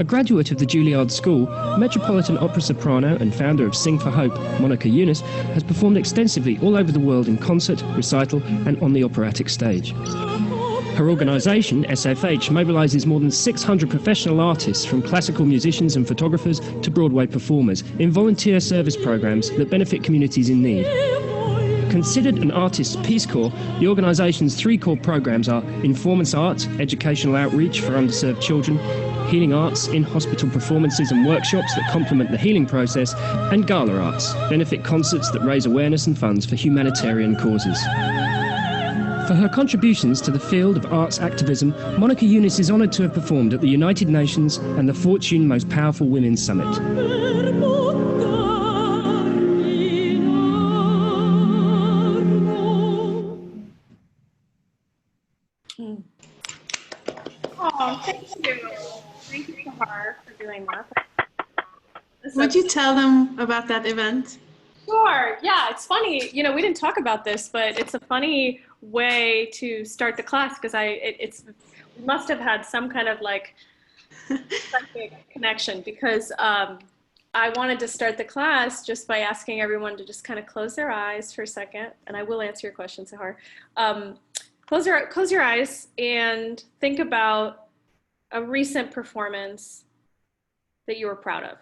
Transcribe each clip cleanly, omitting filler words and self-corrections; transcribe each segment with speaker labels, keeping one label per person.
Speaker 1: A graduate of the Juilliard School, Metropolitan Opera soprano and founder of Sing for Hope, Monica Yunus, has performed extensively all over the world in concert, recital and on the operatic stage. Her organisation, SFH, mobilises more than 600 professional artists, from classical musicians and photographers to Broadway performers, in volunteer service programmes that benefit communities in need. Considered an artist's Peace Corps, the organisation's three core programmes are Informance Arts, educational outreach for underserved children, Healing Arts, in-hospital performances and workshops that complement the healing process, and Gala Arts, benefit concerts that raise awareness and funds for humanitarian causes. For her contributions to the field of arts activism, Monica Yunus is honoured to have performed at the United Nations and the Fortune Most Powerful Women Summit.
Speaker 2: Oh, thank you. Thank you, Sahar, for doing that.
Speaker 3: Would you tell them about that event?
Speaker 2: Sure. Yeah, it's funny. You know, we didn't talk about this, but it's a funny way to start the class because we must have had some kind of like psychic connection because I wanted to start the class just by asking everyone to just kind of close their eyes for a second, and I will answer your question, Sahar. Close your eyes and think about a recent performance that you were proud of.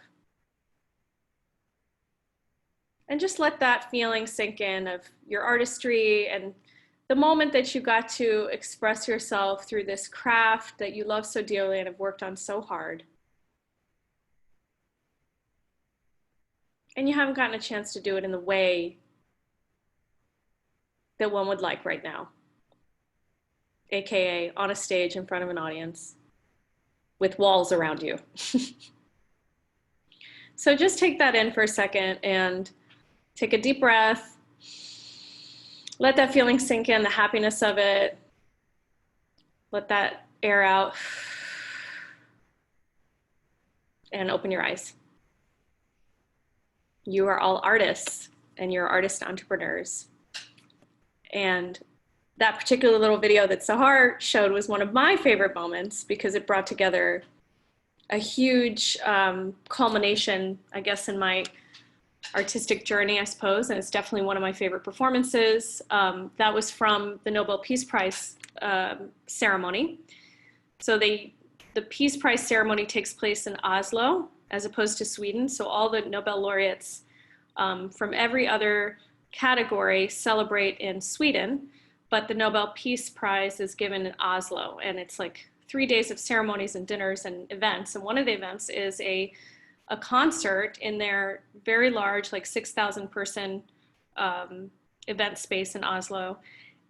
Speaker 2: And just let that feeling sink in of your artistry and the moment that you got to express yourself through this craft that you love so dearly and have worked on so hard. And you haven't gotten a chance to do it in the way that one would like right now. AKA on a stage in front of an audience with walls around you. So just take that in for a second and take a deep breath. Let that feeling sink in, the happiness of it. Let that air out. And open your eyes. You are all artists and you're artist entrepreneurs. And that particular little video that Sahar showed was one of my favorite moments because it brought together a huge culmination, I guess, in my artistic journey, I suppose, and it's definitely one of my favorite performances. That was from the Nobel Peace Prize ceremony. So the Peace Prize ceremony takes place in Oslo as opposed to Sweden. So all the Nobel laureates from every other category celebrate in Sweden, but the Nobel Peace Prize is given in Oslo, and it's like 3 days of ceremonies and dinners and events. And one of the events is a concert in their very large, like 6,000 person event space in Oslo.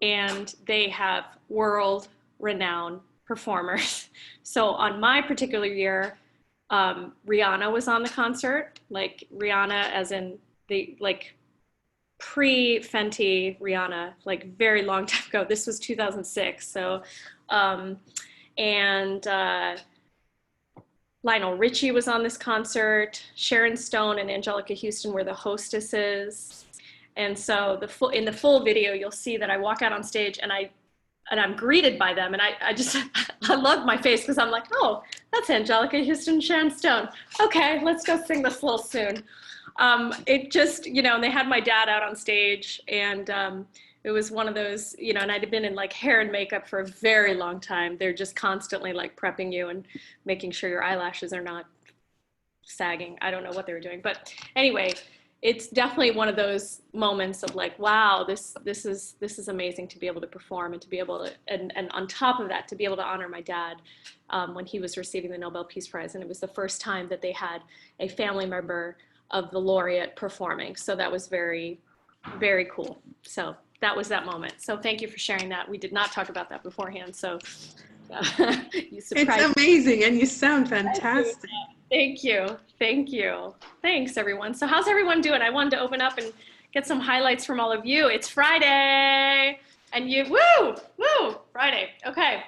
Speaker 2: And they have world renowned performers. So on my particular year, Rihanna was on the concert, like Rihanna as in the like pre-Fenty Rihanna, like very long time ago. This was 2006. So, Lionel Richie was on this concert. Sharon Stone and Angelica Houston were the hostesses. And so in the full video, you'll see that I walk out on stage and I'm greeted by them. And I just, I love my face because I'm like, oh, that's Angelica Houston, Sharon Stone. Okay, let's go sing this little soon. It just, you know, and they had my dad out on stage and it was one of those, you know, and I'd been in like hair and makeup for a very long time. They're just constantly like prepping you and making sure your eyelashes are not sagging. I don't know what they were doing, but anyway, it's definitely one of those moments of like, wow, this is amazing to be able to perform and to be able to, and on top of that, to be able to honor my dad when he was receiving the Nobel Peace Prize. And it was the first time that they had a family member of the laureate performing. So that was very, very cool. So that was that moment. So thank you for sharing that. We did not talk about that beforehand. So you surprised
Speaker 3: It's amazing and you sound fantastic.
Speaker 2: Thank you. Thank you. Thanks everyone. So how's everyone doing? I wanted to open up and get some highlights from all of you. It's Friday and woo, Friday. Okay.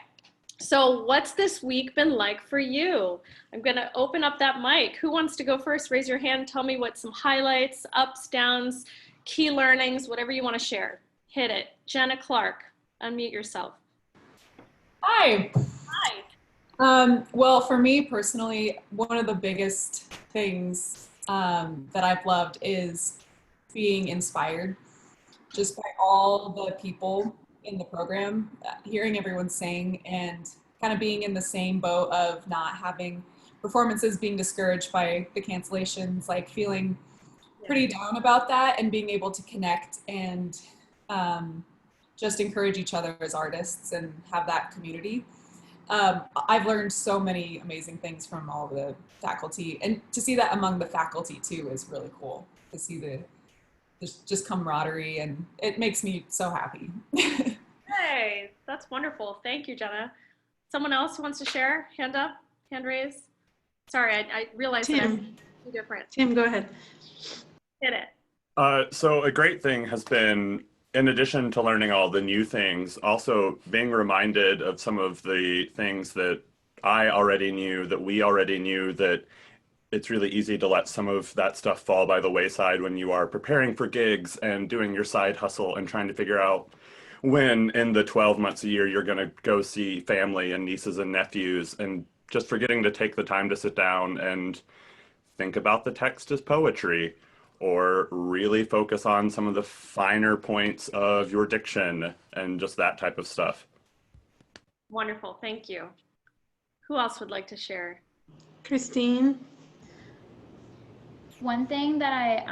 Speaker 2: So what's this week been like for you? I'm going to open up that mic. Who wants to go first? Raise your hand. Tell me what some highlights, ups, downs, key learnings, whatever you want to share. Hit it. Jenna Clark, unmute yourself.
Speaker 4: Hi.
Speaker 2: Hi.
Speaker 4: Well, for me personally, one of the biggest things that I've loved is being inspired just by all the people in the program, hearing everyone sing and kind of being in the same boat of not having performances being discouraged by the cancellations, like feeling pretty down about that and being able to connect and um, just encourage each other as artists and have that community. I've learned so many amazing things from all the faculty, and to see that among the faculty too is really cool. To see the just camaraderie, and it makes me so happy.
Speaker 2: Hey, that's wonderful. Thank you, Jenna. Someone else wants to share? Hand up, hand raise. Sorry, I realized that I'm too different.
Speaker 3: Tim, go ahead.
Speaker 2: Hit it.
Speaker 5: So a great thing has been, in addition to learning all the new things, also being reminded of some of the things that I already knew, that we already knew, that it's really easy to let some of that stuff fall by the wayside when you are preparing for gigs and doing your side hustle and trying to figure out when in the 12 months a year you're going to go see family and nieces and nephews, and just forgetting to take the time to sit down and think about the text as poetry, or really focus on some of the finer points of your diction and just that type of stuff.
Speaker 2: Wonderful, thank you. Who else would like to share?
Speaker 3: Christine.
Speaker 6: One thing that I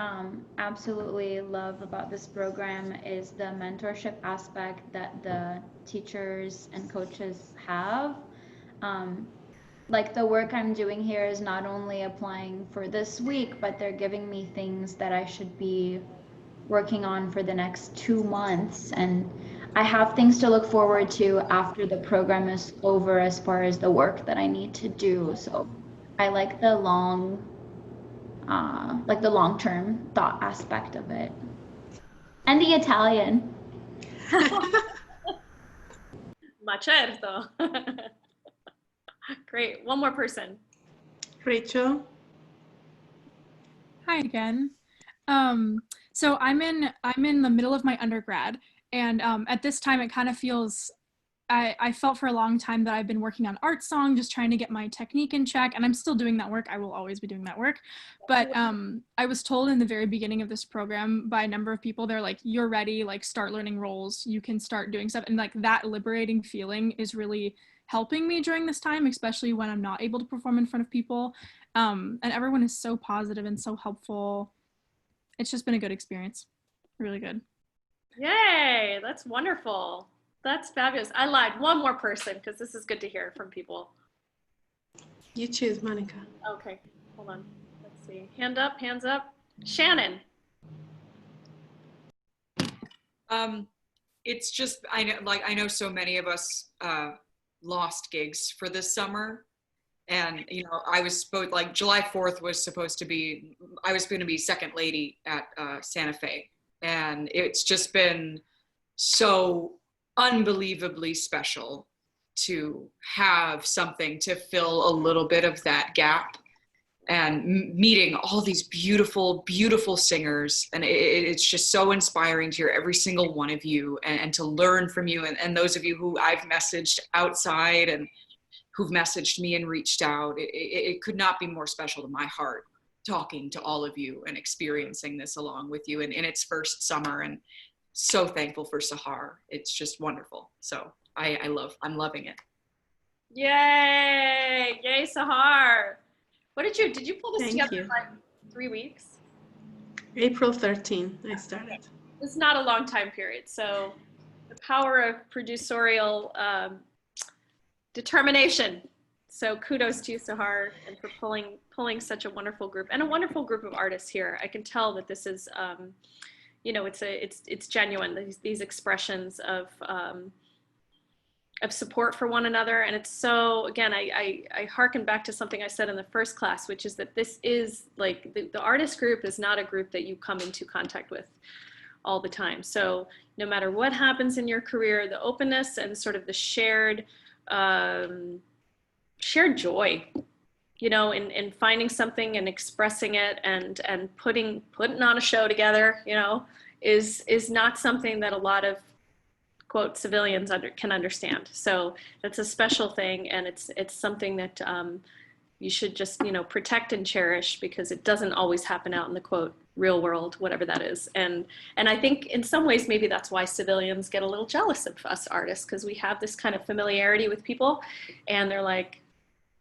Speaker 6: absolutely love about this program is the mentorship aspect that the teachers and coaches have. Like the work I'm doing here is not only applying for this week, but they're giving me things that I should be working on for the next 2 months. And I have things to look forward to after the program is over as far as the work that I need to do. So I like the long-term thought aspect of it. And the Italian.
Speaker 2: Ma certo. Great. One more person.
Speaker 3: Rachel.
Speaker 7: Hi again. So I'm in the middle of my undergrad, and at this time it kind of feels, I felt for a long time that I've been working on art song, just trying to get my technique in check, and I'm still doing that work. I will always be doing that work. But I was told in the very beginning of this program by a number of people, they're like, you're ready, like start learning roles, you can start doing stuff. And like that liberating feeling is really helping me during this time, especially when I'm not able to perform in front of people. And everyone is so positive and so helpful. It's just been a good experience, really good.
Speaker 2: Yay, that's wonderful. That's fabulous. I lied. One more person, because this is good to hear from people.
Speaker 3: You choose, Monica.
Speaker 2: Okay, hold on. Let's see. Hand up, hands up. Shannon.
Speaker 8: It's just, I know so many of us lost gigs for this summer. And, you know, I was supposed, like July 4th was supposed to be, I was going to be second lady at Santa Fe. And it's just been so unbelievably special to have something to fill a little bit of that gap, and meeting all these beautiful, beautiful singers. And it's just so inspiring to hear every single one of you, and to learn from you, and those of you who I've messaged outside and who've messaged me and reached out. It could not be more special to my heart, talking to all of you and experiencing this along with you in its first summer. And so thankful for Sahar. It's just wonderful. So I'm loving it.
Speaker 2: Yay, yay, Sahar. What did you pull this
Speaker 3: Thank
Speaker 2: together
Speaker 3: you.
Speaker 2: in like 3 weeks?
Speaker 3: April 13, I started.
Speaker 2: It's not a long time period. So the power of producerial determination. So kudos to you, Sahar, and for pulling such a wonderful group, and a wonderful group of artists here. I can tell that this is, you know, it's genuine. These expressions of support for one another. And it's so, again, I hearken back to something I said in the first class, which is that this is like, the artist group is not a group that you come into contact with all the time. So no matter what happens in your career, the openness and sort of the shared joy, you know, in finding something and expressing it and putting on a show together, you know, is not something that a lot of quote, civilians can understand. So that's a special thing, and it's something that you should just, you know, protect and cherish, because it doesn't always happen out in the quote real world, whatever that is. And I think in some ways maybe that's why civilians get a little jealous of us artists, because we have this kind of familiarity with people, and they're like,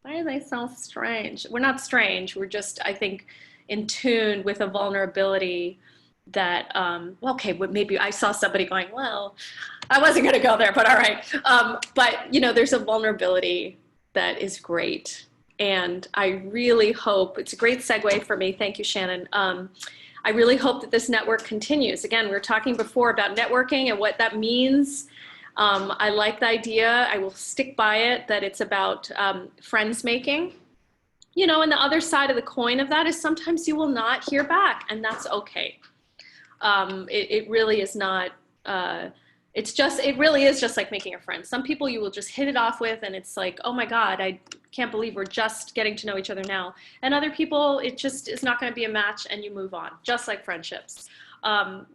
Speaker 2: why are they so strange? We're not strange. We're just, I think, in tune with a vulnerability that, well, okay, maybe I saw somebody going, well, I wasn't going to go there, but all right. But, you know, there's a vulnerability that is great. And I really hope, it's a great segue for me. Thank you, Shannon. I really hope that this network continues. Again, we were talking before about networking and what that means. I like the idea. I will stick by it, that it's about friends making. You know, and the other side of the coin of that is sometimes you will not hear back, and that's okay. It really is not, it really is just like making a friend. Some people you will just hit it off with, and it's like, oh my God, I can't believe we're just getting to know each other now. And other people, it just is not going to be a match, and you move on, just like friendships.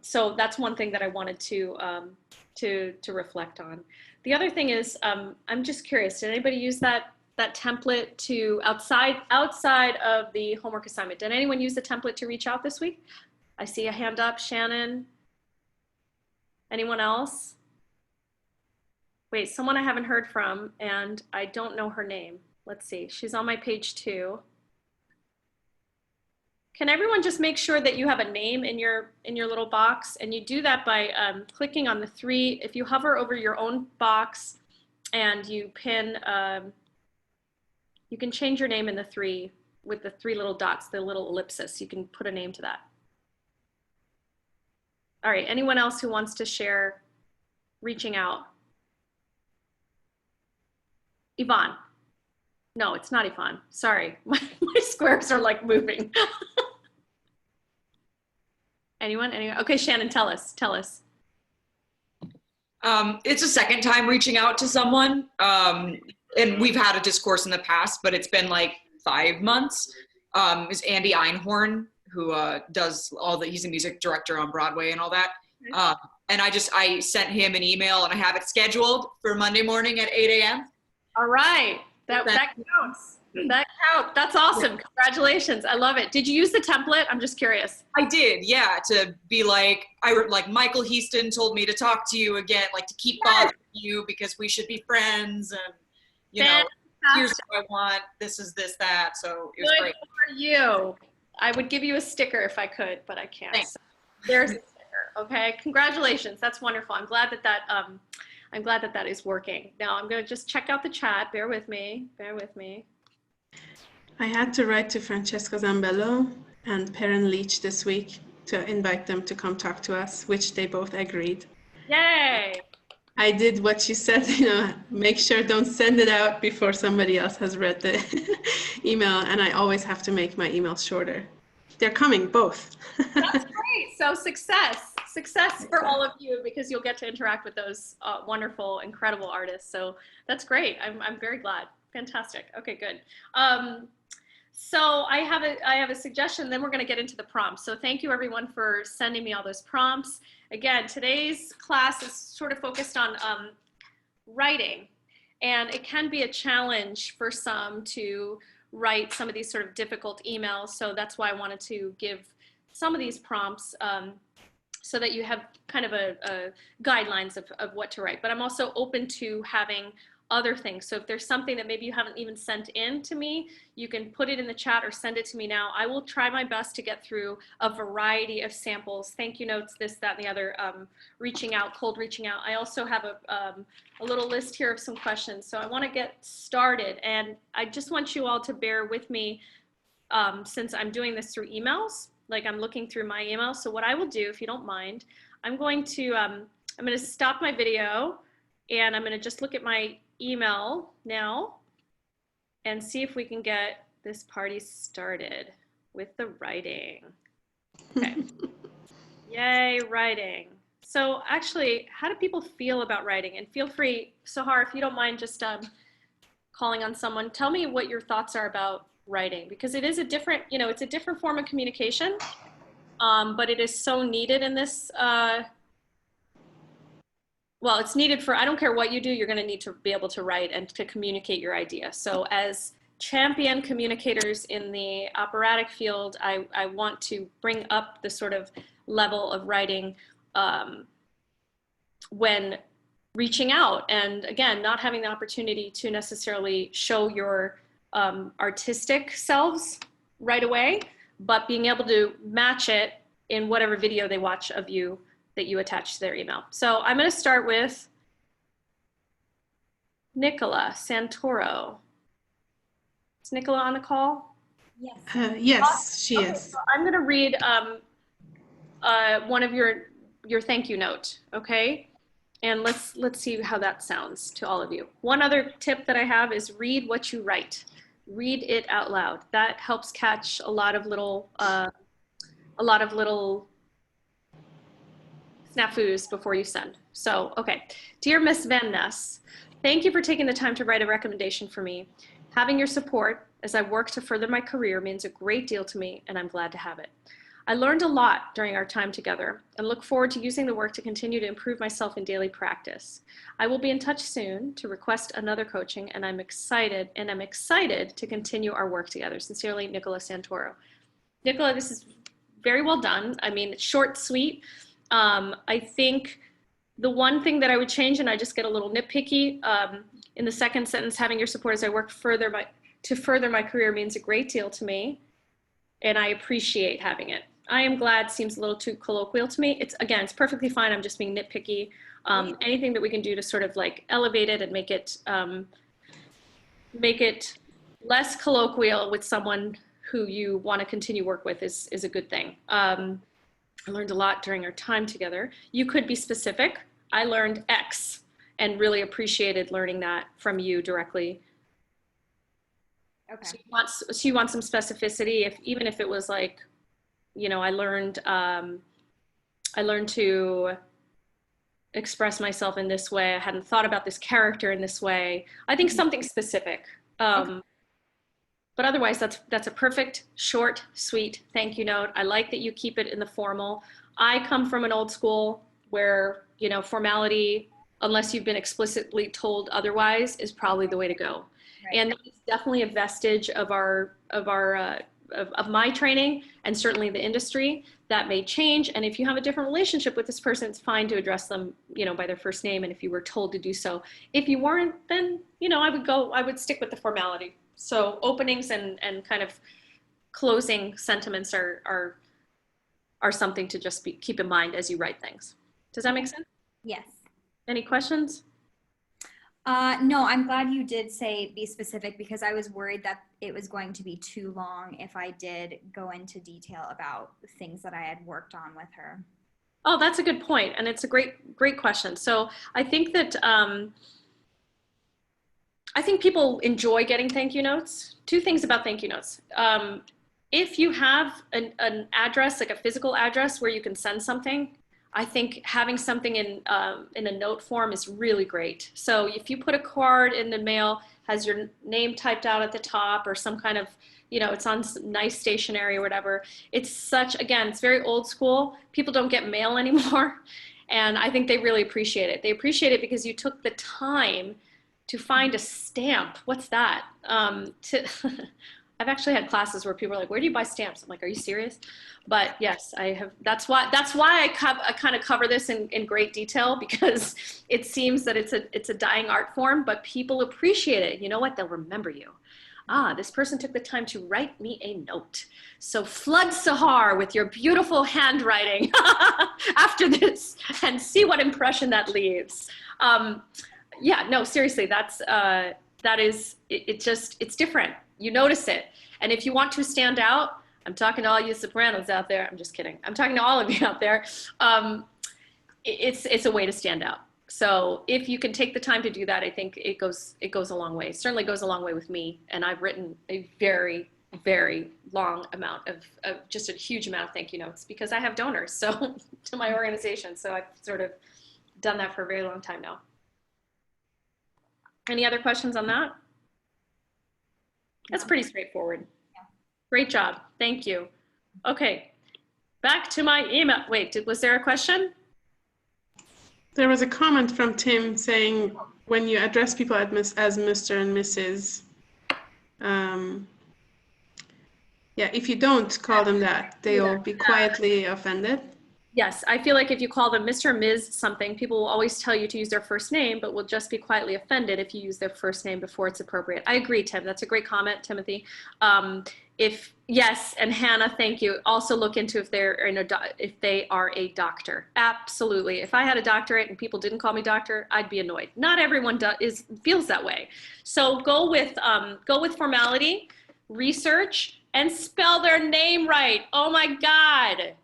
Speaker 2: So that's one thing that I wanted to reflect on. The other thing is, I'm just curious, did anybody use that template to outside of the homework assignment? Did anyone use the template to reach out this week? I see a hand up, Shannon. Anyone else? Wait, someone I haven't heard from, and I don't know her name. Let's see, she's on my page 2. Can everyone just make sure that you have a name in your little box? And you do that by clicking on the 3. If you hover over your own box and you pin, you can change your name in the 3 with the 3 little dots, the little ellipsis. You can put a name to that. All right, anyone else who wants to share reaching out? Yvonne. No, it's not Yvonne. Sorry, my squares are like moving. Anyone? Okay, Shannon, tell us.
Speaker 8: It's a second time reaching out to someone. And we've had a discourse in the past, but it's been like 5 months. Is Andy Einhorn, who does he's a music director on Broadway and all that. And I sent him an email, and I have it scheduled for Monday morning at 8 a.m.
Speaker 2: All right, that counts. That counts. That's awesome. Congratulations. I love it. Did you use the template? I'm just curious.
Speaker 8: I did, yeah, to be like, Michael Heaston told me to talk to you again, like to keep bothering you because we should be friends, and you know, here's what I want, this is this, that. So it was great.
Speaker 2: Good for you. I would give you a sticker if I could, but I can't.
Speaker 8: Thanks.
Speaker 2: So there's a sticker. Okay, congratulations. That's wonderful. I'm glad that is working. Now I'm going to just check out the chat. Bear with me.
Speaker 3: I had to write to Francesca Zambello and Perrin Leach this week to invite them to come talk to us, which they both agreed.
Speaker 2: Yay!
Speaker 3: I did what you said, you know, make sure don't send it out before somebody else has read the email, and I always have to make my emails shorter. They're coming, both.
Speaker 2: That's great. So success for all of you, because you'll get to interact with those wonderful, incredible artists. So that's great. I'm very glad. Fantastic. Okay, good. So I have a suggestion, then we're going to get into the prompts. So thank you everyone for sending me all those prompts. Again, today's class is sort of focused on writing, and it can be a challenge for some to write some of these sort of difficult emails. So that's why I wanted to give some of these prompts so that you have kind of a guidelines of what to write. But I'm also open to having other things. So if there's something that maybe you haven't even sent in to me, you can put it in the chat or send it to me now. I will try my best to get through a variety of samples, thank you notes, this, that, and the other, reaching out, cold reaching out. I also have a little list here of some questions. So I want to get started, and I just want you all to bear with me since I'm doing this through emails, like I'm looking through my emails. So what I will do, if you don't mind, I'm going to stop my video, and I'm going to just look at my email now and see if we can get this party started with the writing. Okay. Yay, writing. So actually, how do people feel about writing? And feel free, Sahar, if you don't mind just calling on someone, tell me what your thoughts are about writing, because it is a different, you know, it's a different form of communication, but it is so needed in this well, it's needed for, I don't care what you do, you're going to need to be able to write and to communicate your idea. So as champion communicators in the operatic field, I want to bring up the sort of level of writing when reaching out, and again, not having the opportunity to necessarily show your artistic selves right away, but being able to match it in whatever video they watch of you that you attach to their email. So I'm going to start with Nicola Santoro. Is Nicola on the call?
Speaker 3: Yes. Yes, she
Speaker 2: okay,
Speaker 3: is.
Speaker 2: So I'm going to read one of your thank you note, okay? And let's see how that sounds to all of you. One other tip that I have is read what you write. Read it out loud. That helps catch a lot of little snafus before you send. So, okay. Dear Miss Van Ness, thank you for taking the time to write a recommendation for me. Having your support as I work to further my career means a great deal to me, and I'm glad to have it. I learned a lot during our time together and look forward to using the work to continue to improve myself in daily practice. I will be in touch soon to request another coaching, and I'm excited to continue our work together. Sincerely, Nicola Santoro. Nicola, this is very well done. I mean, it's short, sweet. I think the one thing that I would change, and I just get a little nitpicky, in the second sentence, having your support as I work to further my career means a great deal to me, and I appreciate having it. I am glad seems a little too colloquial to me. It's perfectly fine. I'm just being nitpicky. Anything that we can do to sort of like elevate it and make it less colloquial with someone who you want to continue work with is a good thing. I learned a lot during our time together. You could be specific. I learned X and really appreciated learning that from you directly.
Speaker 9: Okay.
Speaker 2: So you want some specificity, even if it was like, you know, I learned to express myself in this way. I hadn't thought about this character in this way. I think something specific.
Speaker 9: Okay.
Speaker 2: But otherwise, that's a perfect, short, sweet thank you note. I like that you keep it in the formal. I come from an old school where, you know, formality, unless you've been explicitly told otherwise, is probably the way to go.
Speaker 9: Right.
Speaker 2: And it's definitely a vestige of my training, and certainly the industry. That may change. And if you have a different relationship with this person, it's fine to address them, you know, by their first name. And if you were told to do so, if you weren't, then, you know, I would stick with the formality. So openings and kind of closing sentiments are something to just keep in mind as you write things. Does that make sense?
Speaker 9: Yes.
Speaker 2: Any questions?
Speaker 9: No, I'm glad you did say be specific, because I was worried that it was going to be too long if I did go into detail about things that I had worked on with her.
Speaker 2: Oh, that's a good point. And it's a great question. So I think that, I think people enjoy getting thank you notes. Two things about thank you notes. If you have an address, like a physical address where you can send something, I think having something in a note form is really great. So if you put a card in the mail, has your name typed out at the top, or some kind of, you know, it's on nice stationery or whatever. It's such, again, it's very old school. People don't get mail anymore. And I think they really appreciate it. They appreciate it because you took the time to find a stamp. What's that? I've actually had classes where people are like, where do you buy stamps? I'm like, are you serious? But yes, I have. That's why I kind of cover this in great detail, because it seems that it's a dying art form, but people appreciate it. You know what? They'll remember you. This person took the time to write me a note. So flood Sahar with your beautiful handwriting after this, and see what impression that leaves. Yeah, no, seriously, it's different. You notice it. And if you want to stand out, I'm talking to all you sopranos out there. I'm just kidding. I'm talking to all of you out there. It's a way to stand out. So if you can take the time to do that, I think it goes a long way. It certainly goes a long way with me. And I've written a very, very long amount of just a huge amount of thank you notes, because I have donors to my organization. So I've sort of done that for a very long time now. Any other questions on that? That's pretty straightforward.
Speaker 9: Yeah.
Speaker 2: Great job. Thank you. Okay, back to my email. Wait, was there a question?
Speaker 3: There was a comment from Tim saying when you address people as Mr. and Mrs. Yeah, if you don't call them that, they'll be quietly offended.
Speaker 2: Yes, I feel like if you call them Mr. or Ms. something, people will always tell you to use their first name, but will just be quietly offended if you use their first name before it's appropriate. I agree, Tim. That's a great comment, Timothy. Yes, and Hannah, thank you. Also look into if if they are a doctor. Absolutely. If I had a doctorate and people didn't call me doctor, I'd be annoyed. Not everyone feels that way. So go with formality, research, and spell their name right. Oh my God.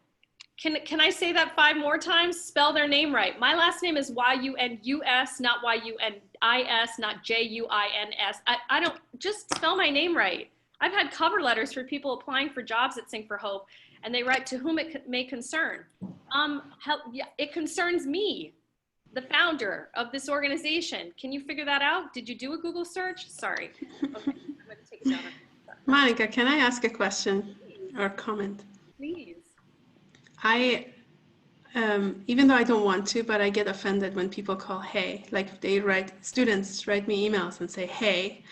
Speaker 2: Can I say that 5 more times? Spell their name right. My last name is Y-U-N-U-S, not Y-U-N-I-S, not J-U-I-N-S. I don't, just spell my name right. I've had cover letters for people applying for jobs at Sing for Hope, and they write, to whom it may concern. It concerns me, the founder of this organization. Can you figure that out? Did you do a Google search? Sorry. Okay, I'm going to take it down.
Speaker 3: Monica, can I ask a question or comment?
Speaker 2: Please.
Speaker 3: Even though I don't want to, but I get offended when people call hey, like if students write me emails and say hey,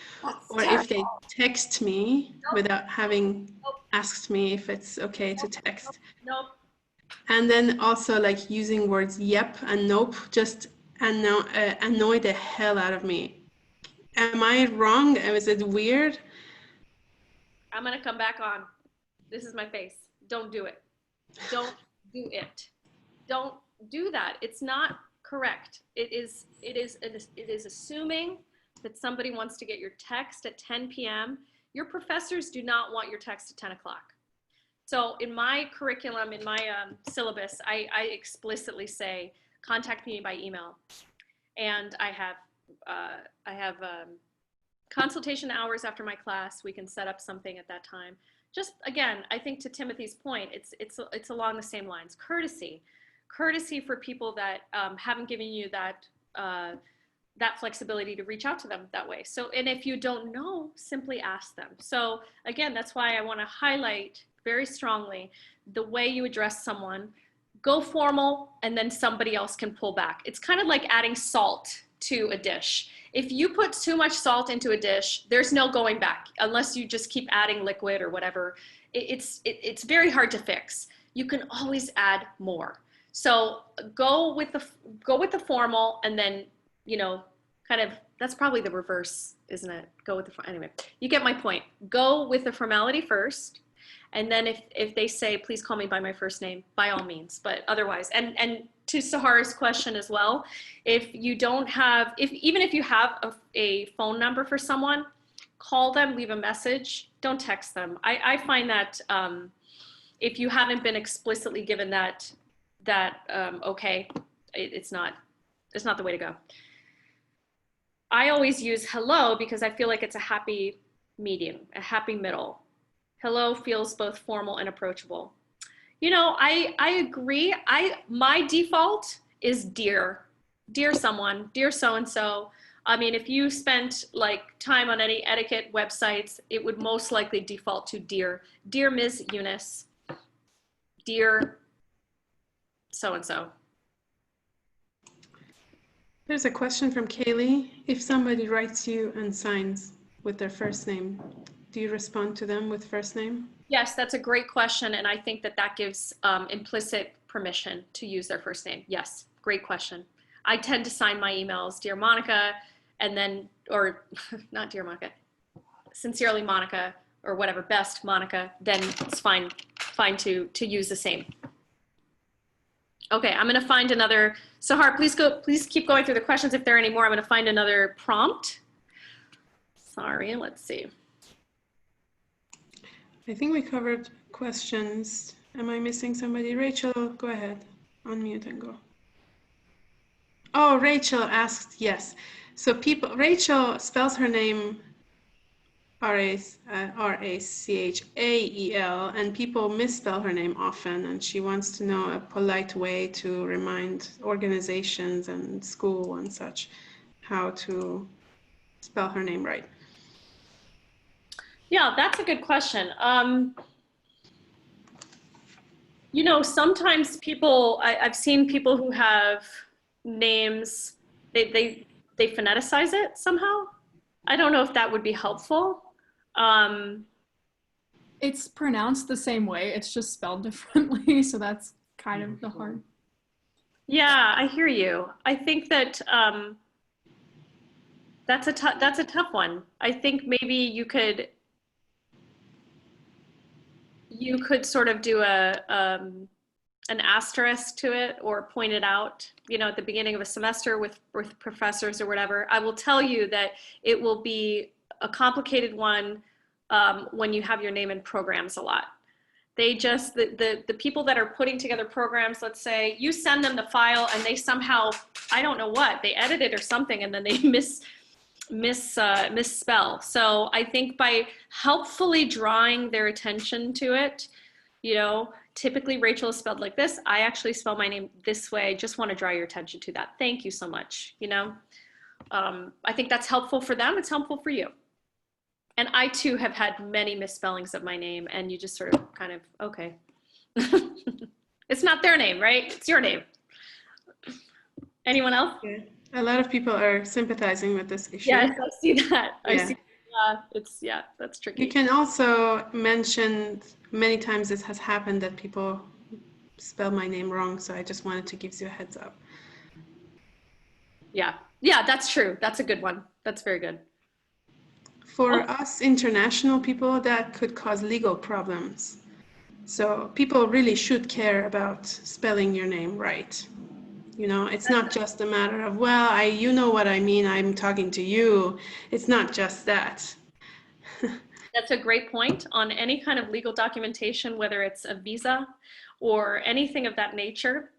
Speaker 3: or if they text me without having asked me if it's okay to text.
Speaker 2: Nope.
Speaker 3: And then also like using words yep and nope just annoy the hell out of me. Am I wrong? Is it weird?
Speaker 2: I'm going to come back on. This is my face. Don't do it. Don't do it. Don't do that. It's not correct. It is assuming that somebody wants to get your text at 10 p.m. Your professors do not want your text at 10 o'clock. So in my curriculum, in my syllabus, I explicitly say, contact me by email. And I have consultation hours after my class. We can set up something at that time. Just again, I think to Timothy's point, it's along the same lines. Courtesy for people that haven't given you that flexibility to reach out to them that way. So, and if you don't know, simply ask them. So again, that's why I want to highlight very strongly the way you address someone. Go formal, and then somebody else can pull back. It's kind of like adding salt to a dish. If you put too much salt into a dish, there's no going back unless you just keep adding liquid or whatever. It's very hard to fix. You can always add more. So go with the formal, and then, kind of, that's probably the reverse, isn't it? Anyway, you get my point. Go with the formality first. And then if they say, please call me by my first name, by all means, but otherwise, and to Sahara's question as well, if you don't have, even if you have a phone number for someone, call them, leave a message, don't text them. I find that if you haven't been explicitly given that okay, it's not the way to go. I always use hello because I feel like it's a happy medium, a happy middle. Hello feels both formal and approachable. I agree. My default is dear someone, dear so-and-so. I mean, if you spent like time on any etiquette websites, it would most likely default to dear Ms. Yunus, dear so-and-so.
Speaker 3: There's a question from Kaylee. If somebody writes you and signs with their first name, do you respond to them with first name?
Speaker 2: Yes, that's a great question. And I think that gives implicit permission to use their first name. Yes, great question. I tend to sign my emails, Dear Monica, and then, or not Dear Monica, Sincerely Monica, or whatever, Best Monica, then it's fine to use the same. Okay, I'm gonna find another, Sahar, please keep going through the questions if there are any more. I'm gonna find another prompt. Sorry, let's see.
Speaker 3: I think we covered questions. Am I missing somebody? Rachel, go ahead. Unmute and go. Oh, Rachel asked, yes. So Rachel spells her name R-A-C-H-A-E-L, and people misspell her name often, and she wants to know a polite way to remind organizations and school and such how to spell her name right.
Speaker 2: Yeah, that's a good question. Sometimes I've seen people who have names, they phoneticize it somehow. I don't know if that would be helpful.
Speaker 7: It's pronounced the same way, it's just spelled differently, so that's kind of the hard.
Speaker 2: Yeah, I hear you. I think that that's a tough one. I think maybe you could sort of do an asterisk to it or point it out, at the beginning of a semester with professors or whatever. I will tell you that it will be a complicated one when you have your name in programs a lot. They just, the people that are putting together programs, let's say you send them the file and they somehow, I don't know what, they edit it or something and then they misspell. So I think by helpfully drawing their attention to it, typically Rachel is spelled like this. I actually spell my name this way. Just want to draw your attention to that. Thank you so much. I think that's helpful for them. It's helpful for you. And I too have had many misspellings of my name and you just sort of kind of, okay. It's not their name, right? It's your name. Anyone else?
Speaker 3: Yeah. A lot of people are sympathizing with this issue.
Speaker 2: Yes, I see that.
Speaker 3: Yeah.
Speaker 2: I see. That's tricky.
Speaker 3: You can also mention many times this has happened that people spell my name wrong. So I just wanted to give you a heads up.
Speaker 2: Yeah, that's true. That's a good one. That's very good.
Speaker 3: For us international people, that could cause legal problems. So people really should care about spelling your name right. It's not just a matter of, well, you know what I mean, I'm talking to you. It's not just that.
Speaker 2: That's a great point. On any kind of legal documentation, whether it's a visa or anything of that nature,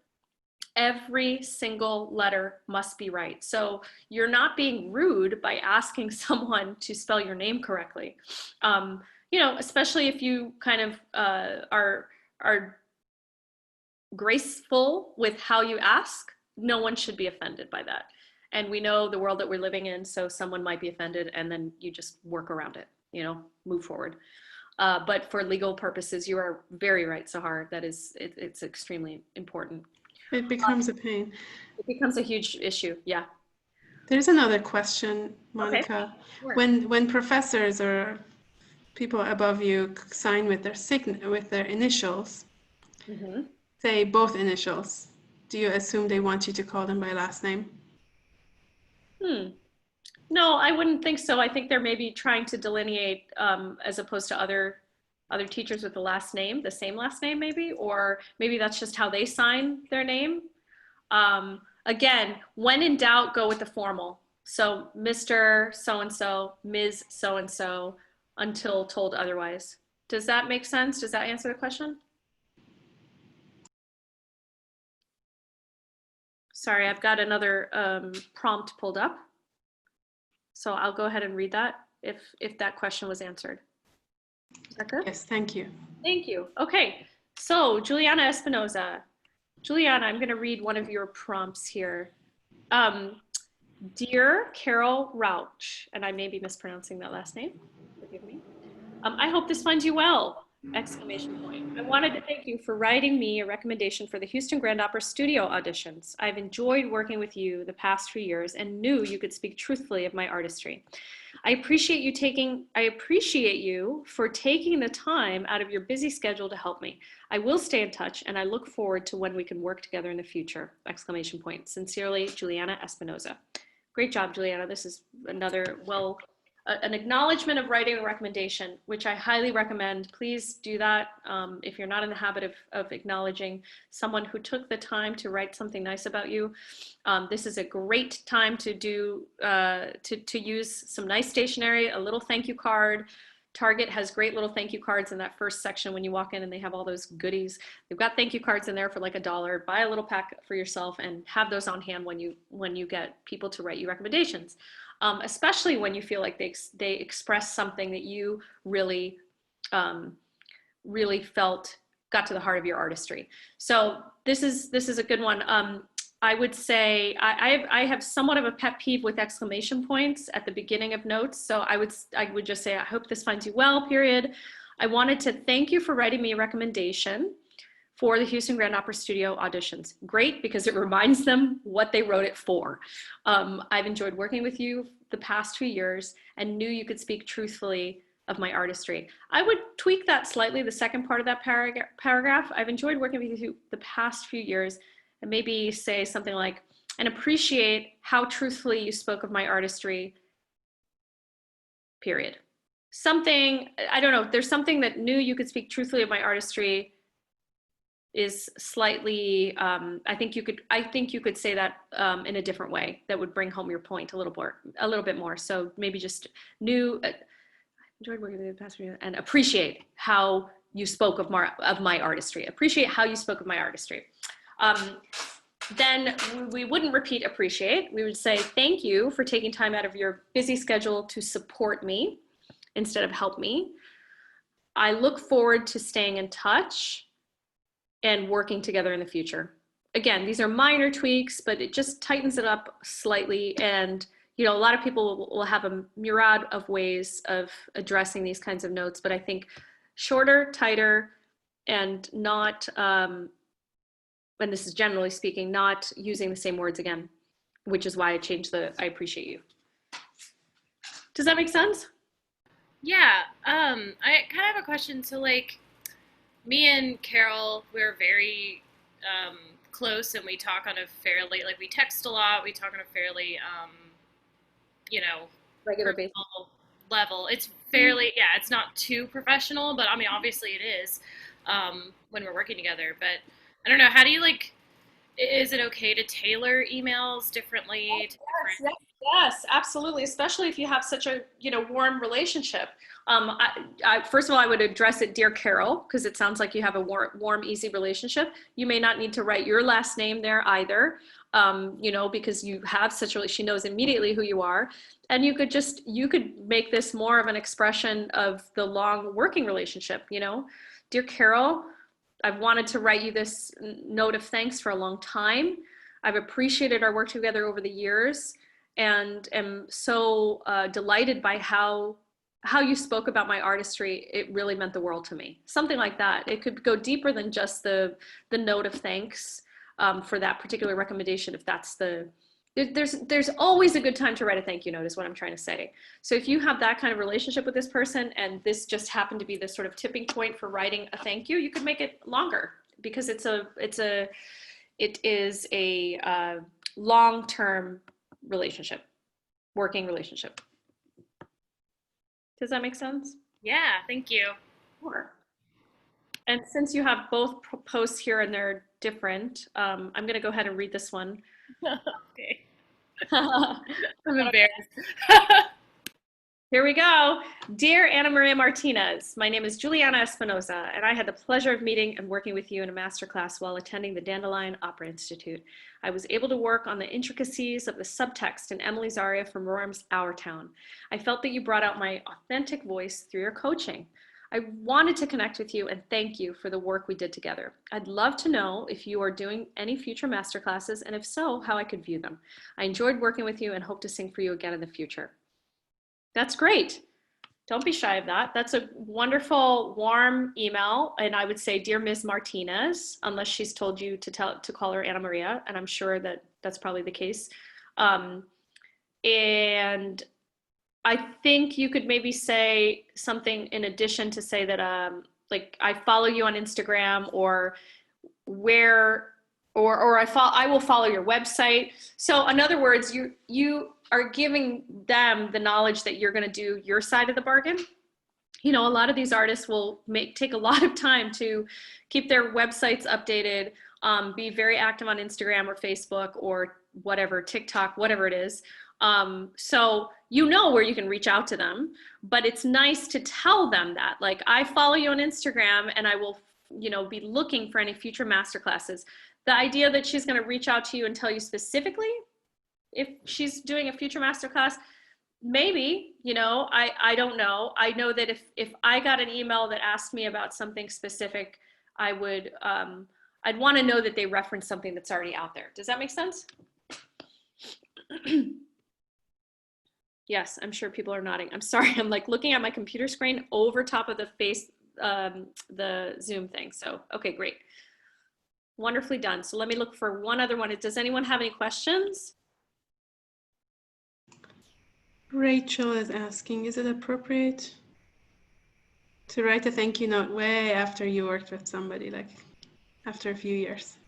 Speaker 2: every single letter must be right. So you're not being rude by asking someone to spell your name correctly. Especially if you kind of are graceful with how you ask, no one should be offended by that. And we know the world that we're living in, so someone might be offended and then you just work around it, move forward. But for legal purposes, you are very right, Sahar. It's extremely important.
Speaker 3: It becomes a pain.
Speaker 2: It becomes a huge issue, yeah.
Speaker 3: There's another question, Monica.
Speaker 2: Okay. Sure.
Speaker 3: When professors or people above you sign with their initials,
Speaker 2: Mm-hmm.
Speaker 3: say both initials, do you assume they want you to call them by last name?
Speaker 2: No, I wouldn't think so. I think they're maybe trying to delineate as opposed to other teachers with the same last name maybe, or maybe that's just how they sign their name. Again, when in doubt, go with the formal. So Mr. So-and-so, Ms. So-and-so, until told otherwise. Does that make sense? Does that answer the question? Sorry, I've got another prompt pulled up. So I'll go ahead and read that if that question was answered. Is that good?
Speaker 3: Yes, thank you.
Speaker 2: Thank you. Okay, so Juliana Espinoza. Juliana, I'm going to read one of your prompts here. Dear Carol Rauch, and I may be mispronouncing that last name, forgive me. I hope this finds you well, exclamation point. I wanted to thank you for writing me a recommendation for the Houston Grand Opera studio auditions. I've enjoyed working with you the past few years and knew you could speak truthfully of my artistry. I appreciate you for taking the time out of your busy schedule to help me. I will stay in touch and I look forward to when we can work together in the future, exclamation point. Sincerely, Juliana Espinoza. Great job, Juliana. This is another, an acknowledgement of writing a recommendation, which I highly recommend. Please do that if you're not in the habit of acknowledging someone who took the time to write something nice about you. This is a great time to use some nice stationery, a little thank you card. Target has great little thank you cards in that first section when you walk in and they have all those goodies. They've got thank you cards in there for like $1. Buy a little pack for yourself and have those on hand when you get people to write you recommendations. Especially when you feel like they express something that you really felt got to the heart of your artistry. So this is a good one. I would say I have somewhat of a pet peeve with exclamation points at the beginning of notes. So I would just say, I hope this finds you well, period. I wanted to thank you for writing me a recommendation for the Houston Grand Opera Studio auditions. Great, because it reminds them what they wrote it for. I've enjoyed working with you the past few years and knew you could speak truthfully of my artistry. I would tweak that slightly, the second part of that paragraph. I've enjoyed working with you the past few years, and maybe say something like, and appreciate how truthfully you spoke of my artistry, period. Something, I don't know, there's something that knew you could speak truthfully of my artistry is slightly, I think you could say that in a different way that would bring home your point a little bit more. So maybe just enjoyed working with you the past few years, and appreciate how you spoke of my artistry. Appreciate how you spoke of my artistry. Then we wouldn't repeat appreciate. We would say, thank you for taking time out of your busy schedule to support me instead of help me. I look forward to staying in touch and working together in the future. Again, these are minor tweaks, but it just tightens it up slightly. And, you know, a lot of people will have a myriad of ways of addressing these kinds of notes, but I think shorter, tighter, and not, and this is generally speaking, not using the same words again, which is why I changed the I appreciate you. Does that make sense?
Speaker 10: Yeah, I kind of have a question. So like, me and Carol, we're very close, and we talk on a fairly, like, we text a lot, we talk on a fairly, you know,
Speaker 2: regular basis
Speaker 10: level. It's fairly, yeah, it's not too professional, but I mean, obviously it is when we're working together. But I don't know, how do you, like, is it okay to tailor emails differently?
Speaker 2: Yes, absolutely. Especially if you have such a, you know, warm relationship. First of all, I would address it, dear Carol, because it sounds like you have a warm, easy relationship. You may not need to write your last name there either, you know, because you have such a, she knows immediately who you are. And you could make this more of an expression of the long working relationship, you know. Dear Carol, I've wanted to write you this note of thanks for a long time. I've appreciated our work together over the years, and am so delighted by how you spoke about my artistry. It really meant the world to me. Something like that. It could go deeper than just the note of thanks for that particular recommendation. If that's there's always a good time to write a thank you note, is what I'm trying to say. So if you have that kind of relationship with this person, and this just happened to be the sort of tipping point for writing a thank you, you could make it longer, because it is a long-term relationship, working relationship. Does that make sense?
Speaker 10: Yeah, thank you.
Speaker 2: Sure. And since you have both posts here and they're different, I'm going to go ahead and read this one.
Speaker 10: Okay. I'm embarrassed.
Speaker 2: Here we go. Dear Ana Maria Martinez, my name is Juliana Espinoza, and I had the pleasure of meeting and working with you in a masterclass while attending the Dandelion Opera Institute. I was able to work on the intricacies of the subtext in Emily's aria from Rorem's Our Town. I felt that you brought out my authentic voice through your coaching. I wanted to connect with you and thank you for the work we did together. I'd love to know if you are doing any future masterclasses, and if so, how I could view them. I enjoyed working with you and hope to sing for you again in the future. That's great. Don't be shy of that. That's a wonderful, warm email. And I would say, dear Ms. Martinez, unless she's told you to call her Ana Maria, and I'm sure that that's probably the case. And I think you could maybe say something in addition to say that, like, I follow you on Instagram, or I will follow your website. So in other words, you are giving them the knowledge that you're going to do your side of the bargain. You know, a lot of these artists will take a lot of time to keep their websites updated, be very active on Instagram or Facebook or whatever, TikTok, whatever it is. So you know where you can reach out to them, but it's nice to tell them that, like, I follow you on Instagram and I will, you know, be looking for any future masterclasses. The idea that she's going to reach out to you and tell you specifically if she's doing a future masterclass, maybe, you know, I don't know. I know that if I got an email that asked me about something specific, I would, I'd want to know that they reference something that's already out there. Does that make sense? Yes, I'm sure people are nodding. I'm sorry. I'm like looking at my computer screen over top of the the Zoom thing. So, okay, great. Wonderfully done. So let me look for one other one. Does anyone have any questions?
Speaker 3: Rachel is asking, is it appropriate to write a thank you note way after you worked with somebody, like after a few years?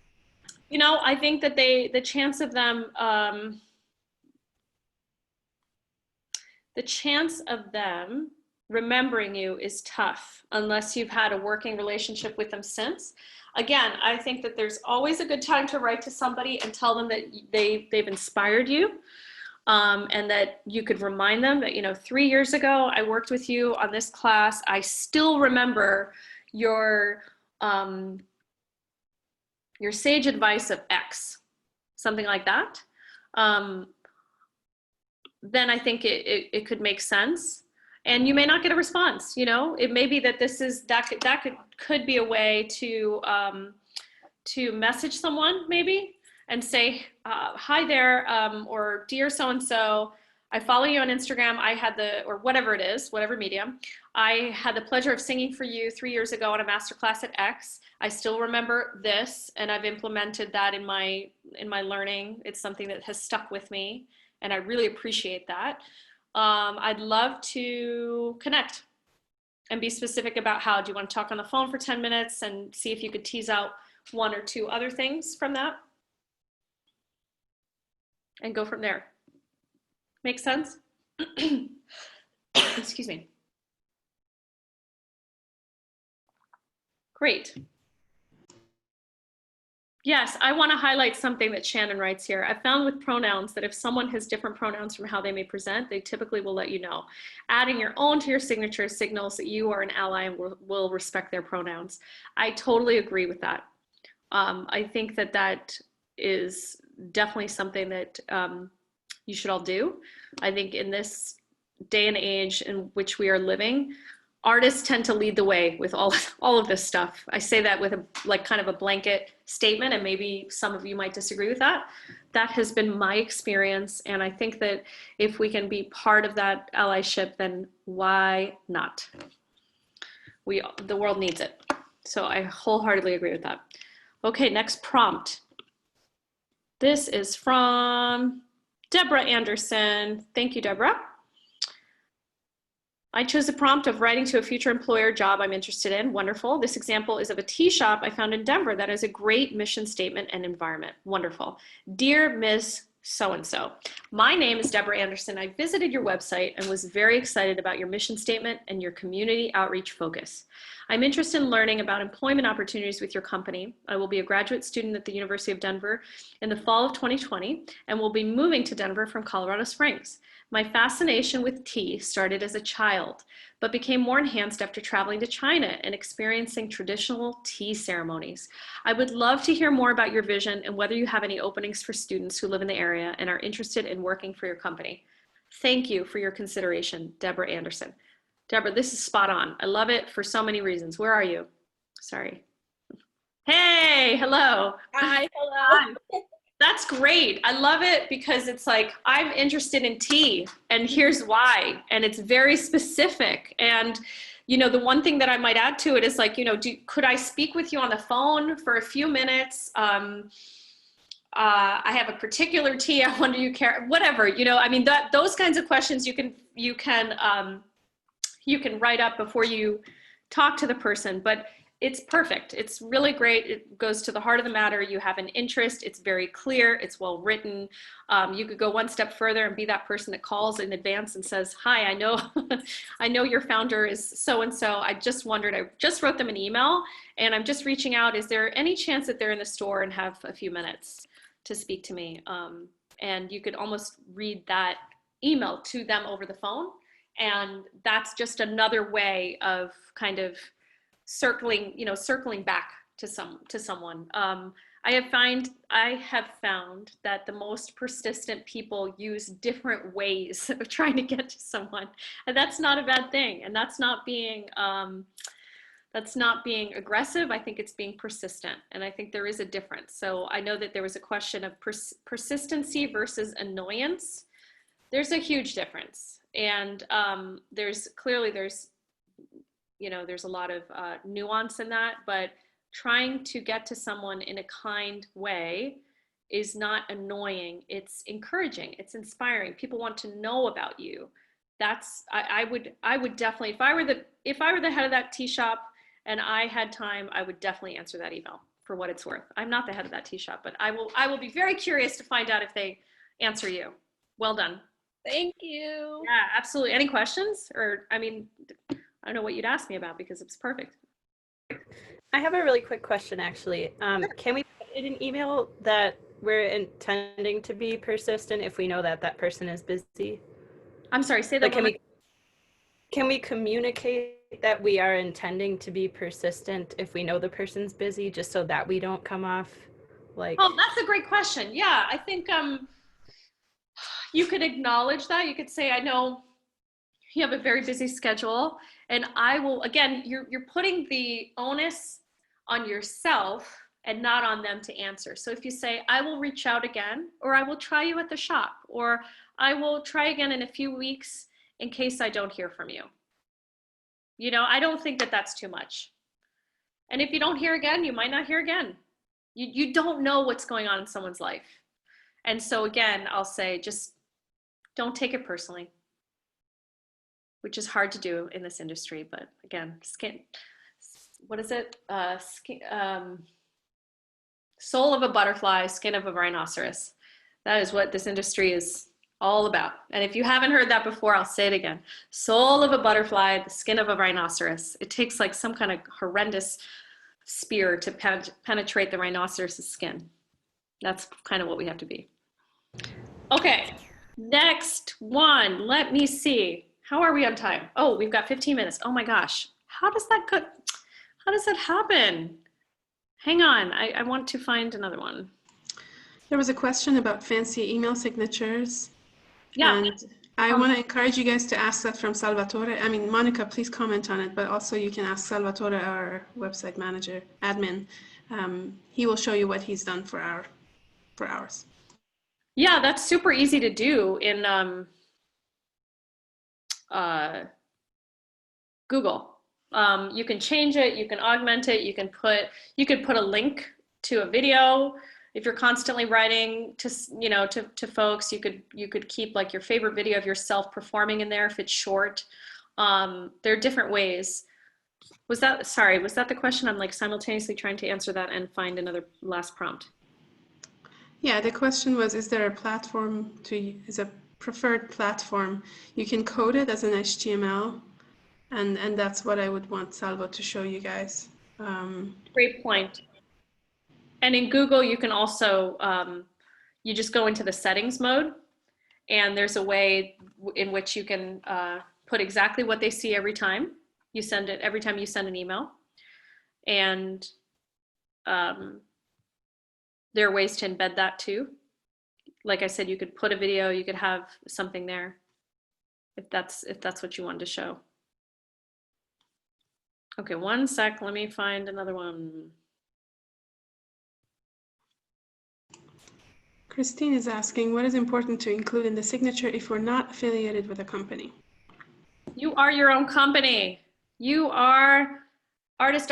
Speaker 2: You know, I think that the chance of them, remembering you is tough unless you've had a working relationship with them since. Again, I think that there's always a good time to write to somebody and tell them that they've inspired you, and that you could remind them that, you know, 3 years ago, I worked with you on this class. I still remember your sage advice of X, something like that. Then I think it could make sense. And you may not get a response, you know. It may be that that could be a way to message someone maybe and say, hi there, or dear so-and-so, I follow you on Instagram. I had or whatever it is, whatever medium. I had the pleasure of singing for you 3 years ago on a masterclass at X. I still remember this, and I've implemented that in my learning. It's something that has stuck with me, and I really appreciate that. I'd love to connect and be specific about how. Do you want to talk on the phone for 10 minutes and see if you could tease out 1 or 2 other things from that and go from there? Make sense? Excuse me. Great. Yes, I want to highlight something that Shannon writes here. I've found with pronouns that if someone has different pronouns from how they may present, they typically will let you know. Adding your own to your signature signals that you are an ally and will respect their pronouns. I totally agree with that. I think that that is definitely something that you should all do. I think in this day and age in which we are living, artists tend to lead the way with all of this stuff. I say that with kind of a blanket statement, and maybe some of you might disagree with that. That has been my experience, and I think that if we can be part of that allyship, then why not? The world needs it. So I wholeheartedly agree with that. Okay, next prompt. This is from Deborah Anderson. Thank you, Deborah. I chose the prompt of writing to a future employer job I'm interested in. Wonderful. This example is of a tea shop I found in Denver that has a great mission statement and environment. Wonderful. Dear Ms. So-and-so, my name is Deborah Anderson. I visited your website and was very excited about your mission statement and your community outreach focus. I'm interested in learning about employment opportunities with your company. I will be a graduate student at the University of Denver in the fall of 2020 and will be moving to Denver from Colorado Springs. My fascination with tea started as a child, but became more enhanced after traveling to China and experiencing traditional tea ceremonies. I would love to hear more about your vision and whether you have any openings for students who live in the area and are interested in working for your company. Thank you for your consideration, Deborah Anderson. Deborah, this is spot on. I love it for so many reasons. Where are you? Sorry. Hey, hello.
Speaker 11: Hi, hello.
Speaker 2: That's great. I love it because it's like, I'm interested in tea and here's why. And it's very specific. And, you know, the one thing that I might add to it is like, you know, could I speak with you on the phone for a few minutes? I have a particular tea. I wonder you care, whatever, you know, I mean, those kinds of questions you can write up before you talk to the person, but it's perfect. It's really great. It goes to the heart of the matter. You have an interest. It's very clear. It's well written. You could go one step further and be that person that calls in advance and says, hi, I know, I know your founder is so-and-so. I just wondered, I just wrote them an email and I'm just reaching out. Is there any chance that they're in the store and have a few minutes to speak to me? And you could almost read that email to them over the phone. And that's just another way of kind of circling back to someone. I have found that the most persistent people use different ways of trying to get to someone, and that's not a bad thing. And that's not being aggressive. I think it's being persistent, and I think there is a difference. So I know that there was a question of persistency versus annoyance. There's a huge difference, and there's a lot of nuance in that, but trying to get to someone in a kind way is not annoying. It's encouraging. It's inspiring. People want to know about you. That's, I would definitely, if I were the head of that tea shop and I had time, I would definitely answer that email for what it's worth. I'm not the head of that tea shop, but I will be very curious to find out if they answer you. Well done.
Speaker 10: Thank you.
Speaker 2: Yeah, absolutely. Any questions? Or, I mean, I don't know what you'd ask me about because it's perfect.
Speaker 11: I have a really quick question, actually. Can we put in an email that we're intending to be persistent if we know that that person is busy?
Speaker 2: I'm sorry, say that
Speaker 11: like, can we communicate that we are intending to be persistent if we know the person's busy, just so that we don't come off like...
Speaker 2: Oh, that's a great question. Yeah, I think you could acknowledge that. You could say, I know you have a very busy schedule, and I will, again, you're putting the onus on yourself and not on them to answer. So if you say, I will reach out again, or I will try you at the shop, or I will try again in a few weeks in case I don't hear from you. You know, I don't think that that's too much. And if you don't hear again, you might not hear again. You don't know what's going on in someone's life. And so again, I'll say, just don't take it personally, which is hard to do in this industry. But again, what is it? Soul of a butterfly, skin of a rhinoceros. That is what this industry is all about. And if you haven't heard that before, I'll say it again. Soul of a butterfly, the skin of a rhinoceros. It takes like some kind of horrendous spear to penetrate the rhinoceros's skin. That's kind of what we have to be. Okay, next one. Let me see. How are we on time? Oh, we've got 15 minutes. Oh my gosh. How does that go? How does that happen? Hang on, I want to find another one.
Speaker 3: There was a question about fancy email signatures.
Speaker 2: Yeah.
Speaker 3: And I want to encourage you guys to ask that from Salvatore. I mean, Monica, please comment on it, but also you can ask Salvatore, our website manager, admin. He will show you what he's done for ours.
Speaker 2: Yeah, that's super easy to do in Google. You can change it, you can augment it, you could put a link to a video. If you're constantly writing to folks, you could keep like your favorite video of yourself performing in there if it's short. There are different ways. Was that the question? I'm like simultaneously trying to answer that and find another last prompt.
Speaker 3: Yeah, the question was, is there a platform is a preferred platform? You can code it as an HTML, and that's what I would want Salvo to show you guys.
Speaker 2: Great point. And in Google, you can also, you just go into the settings mode, and there's a way in which you can put exactly what they see every time you send it, every time you send an email. And there are ways to embed that too. Like I said, you could put a video, you could have something there if that's what you wanted to show. Okay, one sec, let me find another one.
Speaker 3: Christine is asking, what is important to include in the signature if we're not affiliated with a company?
Speaker 2: You are your own company. You are artist.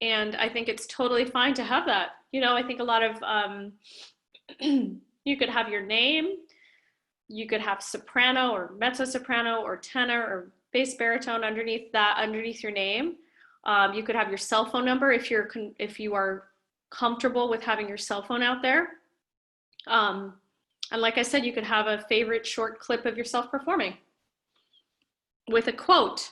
Speaker 2: And I think it's totally fine to have that. You know, I think a lot of, you could have your name, you could have soprano or mezzo soprano or tenor or bass baritone underneath your name. You could have your cell phone number if you are comfortable with having your cell phone out there. And like I said, you could have a favorite short clip of yourself performing with a quote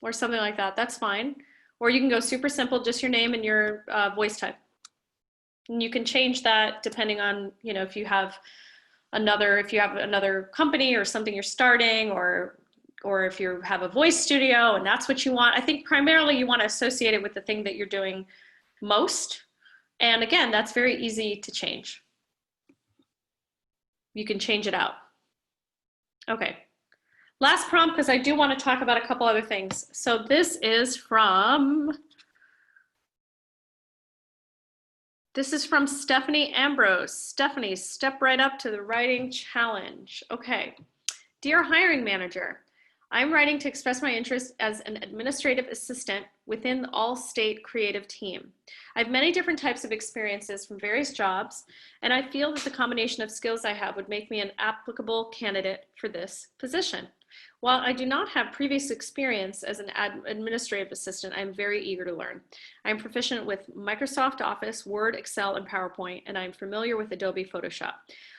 Speaker 2: or something like that. That's fine. Or you can go super simple, just your name and your voice type. And you can change that depending on, you know, if you have another company or something you're starting, or if you have a voice studio and that's what you want. I think primarily you want to associate it with the thing that you're doing most. And again, that's very easy to change. You can change it out. Okay. Last prompt, because I do want to talk about a couple other things. So this is from Stephanie Ambrose. Stephanie, step right up to the writing challenge. Okay. Dear hiring manager, I'm writing to express my interest as an administrative assistant within the all-state creative team. I have many different types of experiences from various jobs, and I feel that the combination of skills I have would make me an applicable candidate for this position. While I do not have previous experience as an administrative assistant, I am very eager to learn. I am proficient with Microsoft Office, Word, Excel, and PowerPoint, and I am familiar with Adobe Photoshop.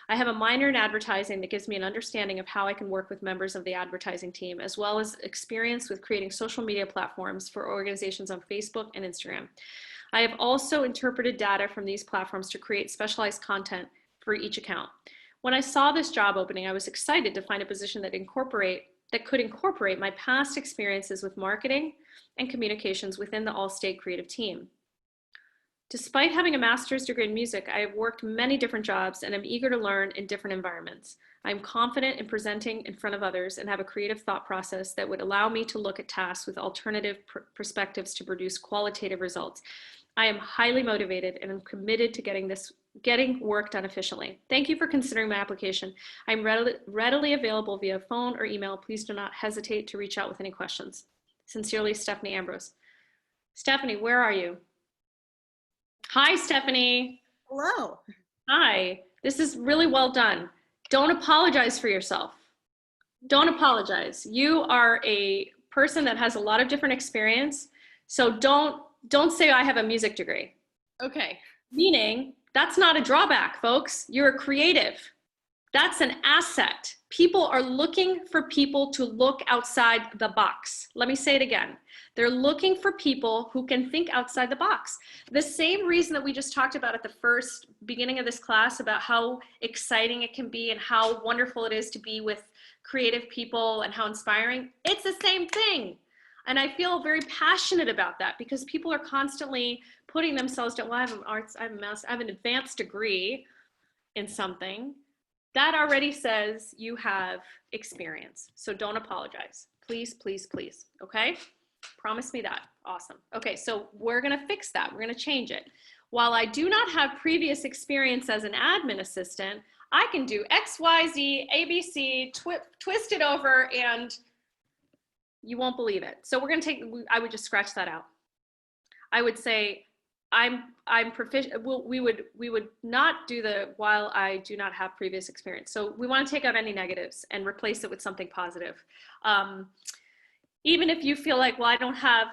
Speaker 2: I have a minor in advertising that gives me an understanding of how I can work with members of the advertising team, as well as experience with creating social media platforms for organizations on Facebook and Instagram. I have also interpreted data from these platforms to create specialized content for each account. When I saw this job opening, I was excited to find a position that could incorporate my past experiences with marketing and communications within the all-state creative team. Despite having a master's degree in music, I have worked many different jobs and am eager to learn in different environments. I am confident in presenting in front of others and have a creative thought process that would allow me to look at tasks with alternative perspectives to produce qualitative results. I am highly motivated and am committed to getting work done efficiently. Thank you for considering my application. I'm readily available via phone or email. Please do not hesitate to reach out with any questions. Sincerely, Stephanie Ambrose. Stephanie, where are you? Hi, Stephanie.
Speaker 12: Hello.
Speaker 2: Hi. This is really well done. Don't apologize for yourself. Don't apologize. You are a person that has a lot of different experience. So don't say I have a music degree.
Speaker 12: Okay.
Speaker 2: Meaning that's not a drawback, folks. You're a creative. That's an asset. People are looking for people to look outside the box. Let me say it again. They're looking for people who can think outside the box. The same reason that we just talked about at the first beginning of this class about how exciting it can be and how wonderful it is to be with creative people and how inspiring, it's the same thing. And I feel very passionate about that because people are constantly putting themselves down. Well, I have an advanced degree in something. That already says you have experience. So don't apologize. Please, please, please. Okay? Promise me that. Awesome. Okay, so we're going to fix that. We're going to change it. While I do not have previous experience as an admin assistant, I can do X, Y, Z, ABC, twist it over, and you won't believe it. So we're going to I would just scratch that out. I would say I'm proficient. We would not do the while I do not have previous experience. So we want to take out any negatives and replace it with something positive. Even if you feel like, well, I don't have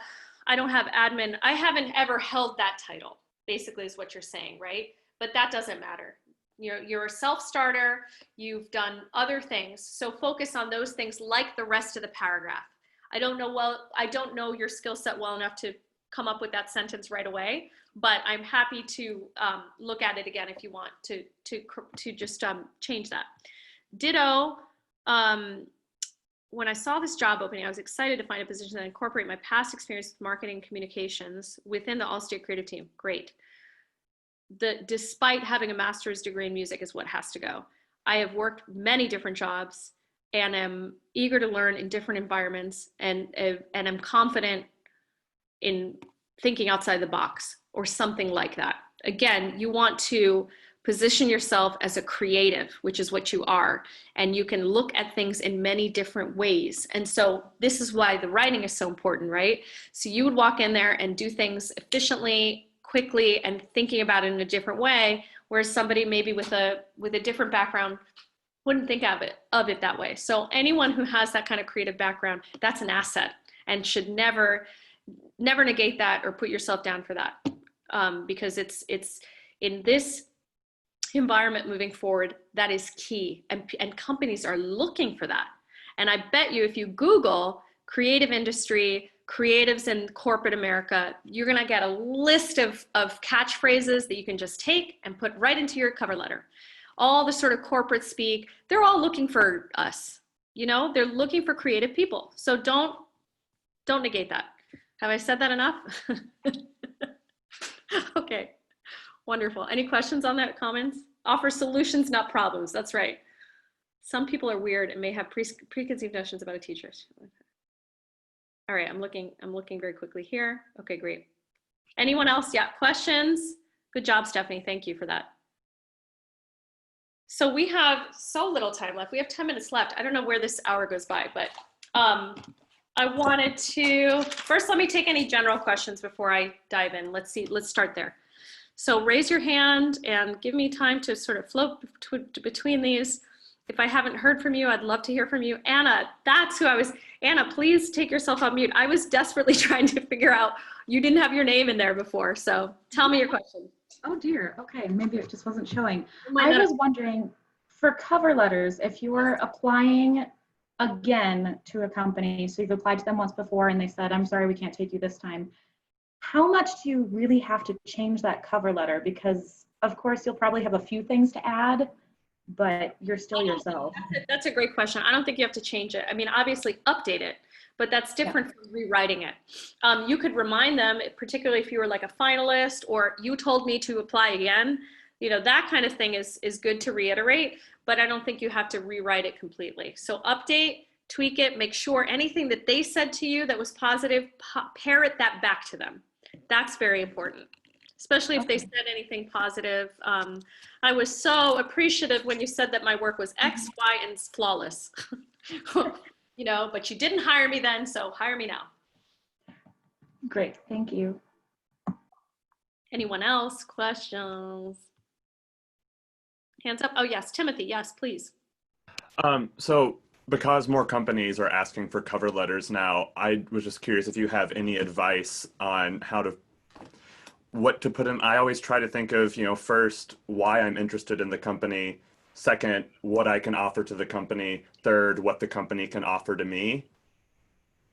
Speaker 2: admin. I haven't ever held that title, basically is what you're saying, right? But that doesn't matter. You're a self-starter. You've done other things. So focus on those things like the rest of the paragraph. I don't know your skill set well enough to come up with that sentence right away, but I'm happy to look at it again if you want to just change that. Ditto, when I saw this job opening, I was excited to find a position that incorporate my past experience with marketing and communications within the all-state creative team. Great. Despite having a master's degree in music is what has to go. I have worked many different jobs and am eager to learn in different environments and am confident in thinking outside the box or something like that. Again, you want to position yourself as a creative, which is what you are, and you can look at things in many different ways. And so this is why the writing is so important, right? So you would walk in there and do things efficiently, quickly, and thinking about it in a different way, whereas somebody maybe with a different background wouldn't think of it that way. So anyone who has that kind of creative background, that's an asset and should never negate that or put yourself down for that, because it's in this environment moving forward, that is key, and companies are looking for that. And I bet you if you Google creative industry, creatives in corporate America, you're gonna get a list of catchphrases that you can just take and put right into your cover letter. All the sort of corporate speak, they're all looking for us, they're looking for creative people. So don't negate that. Have I said that enough? Okay, wonderful. Any questions on that, comments? Offer solutions, not problems. That's right. Some people are weird and may have preconceived notions about a teacher. All right, I'm looking very quickly here. Okay, great. Anyone else? Yeah, questions? Good job, Stephanie. Thank you for that. So we have so little time left. We have 10 minutes left. I don't know where this hour goes by, but I wanted to, first let me take any general questions before I dive in. Let's start there. So raise your hand and give me time to sort of float between these. If I haven't heard from you, I'd love to hear from you. Anna, that's who I was. Anna, please take yourself on mute. I was desperately trying to figure out, you didn't have your name in there before, so tell me your question.
Speaker 12: Oh dear, okay, maybe it just wasn't showing. I was wondering, for cover letters, if you were applying again to a company, so you've applied to them once before and they said, I'm sorry, we can't take you this time, how much do you really have to change that cover letter? Because of course you'll probably have a few things to add, but you're still yourself.
Speaker 2: That's a great question. I don't think you have to change it. I mean, obviously update it, but that's different from rewriting it. You could remind them, particularly if you were like a finalist or you told me to apply again, you know, that kind of thing is good to reiterate, but I don't think you have to rewrite it completely. So update, tweak it, make sure anything that they said to you that was positive, parrot that back to them. That's very important, especially if they said anything positive. I was so appreciative when you said that my work was X, Y, and flawless. You know, but you didn't hire me then, so hire me now.
Speaker 12: Great, thank you.
Speaker 2: Anyone else? Questions? Hands up. Oh yes, Timothy, yes, please.
Speaker 5: So because more companies are asking for cover letters now, I was just curious if you have any advice on what to put in. I always try to think of, you know, first, why I'm interested in the company. Second, what I can offer to the company. Third, what the company can offer to me.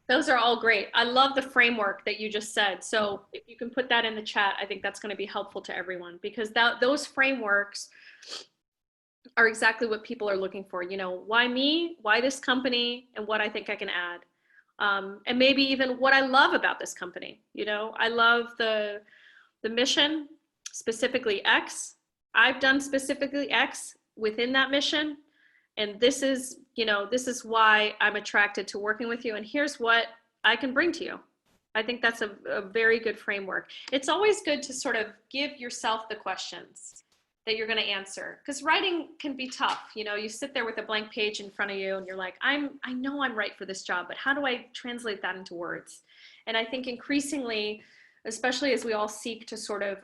Speaker 2: Those are all great. I love the framework that you just said. So if you can put that in the chat, I think that's going to be helpful to everyone, because those frameworks are exactly what people are looking for. You know, why me, why this company, and what I think I can add. And maybe even what I love about this company. You know, I love the mission, specifically X. I've done specifically X within that mission. And this is, you know, this is why I'm attracted to working with you. And here's what I can bring to you. I think that's a very good framework. It's always good to sort of give yourself the questions that you're going to answer, because writing can be tough. You know, you sit there with a blank page in front of you and you're like, I know I'm right for this job, but how do I translate that into words? And I think increasingly, especially as we all seek to sort of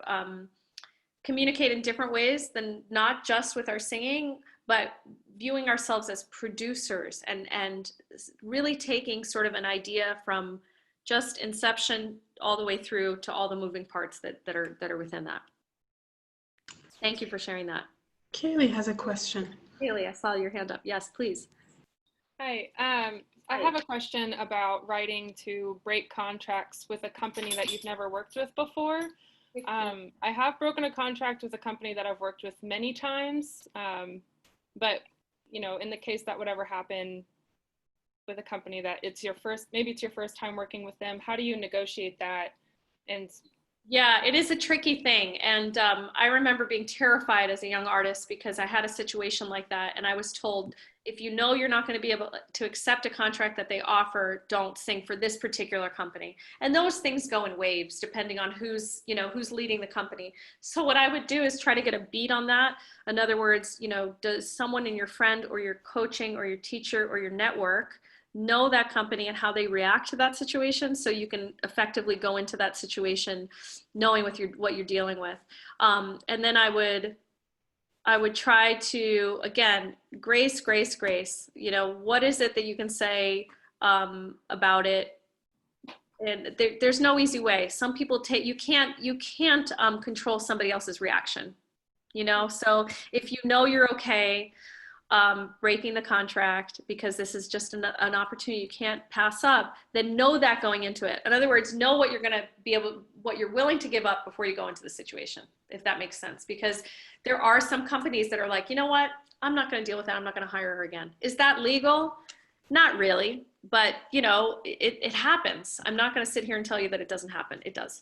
Speaker 2: communicate in different ways than not just with our singing, but viewing ourselves as producers and really taking sort of an idea from just inception all the way through to all the moving parts that are within that. Thank you for sharing that.
Speaker 3: Kaylee has a question.
Speaker 2: Kaylee, I saw your hand up. Yes, please.
Speaker 13: Hi, I have a question about writing to break contracts with a company that you've never worked with before. I have broken a contract with a company that I've worked with many times, but you know, in the case that would ever happen with a company that maybe it's your first time working with them, how do you negotiate that? And
Speaker 2: yeah, it is a tricky thing. And I remember being terrified as a young artist because I had a situation like that. And I was told, if you know you're not going to be able to accept a contract that they offer, don't sing for this particular company. And those things go in waves depending on who's leading the company. So what I would do is try to get a beat on that. In other words, you know, does someone in your friend or your coaching or your teacher or your network know that company and how they react to that situation, so you can effectively go into that situation knowing what you're dealing with. And then I would try to, again, grace. You know, what is it that you can say about it? And there's no easy way. Some people you can't control somebody else's reaction. You know, so if you know you're okay breaking the contract because this is just an opportunity you can't pass up, then know that going into it. In other words, know what what you're willing to give up before you go into the situation, if that makes sense. Because there are some companies that are like, you know what, I'm not going to deal with that. I'm not going to hire her again. Is that legal? Not really, but you know, it happens. I'm not going to sit here and tell you that it doesn't happen. It does.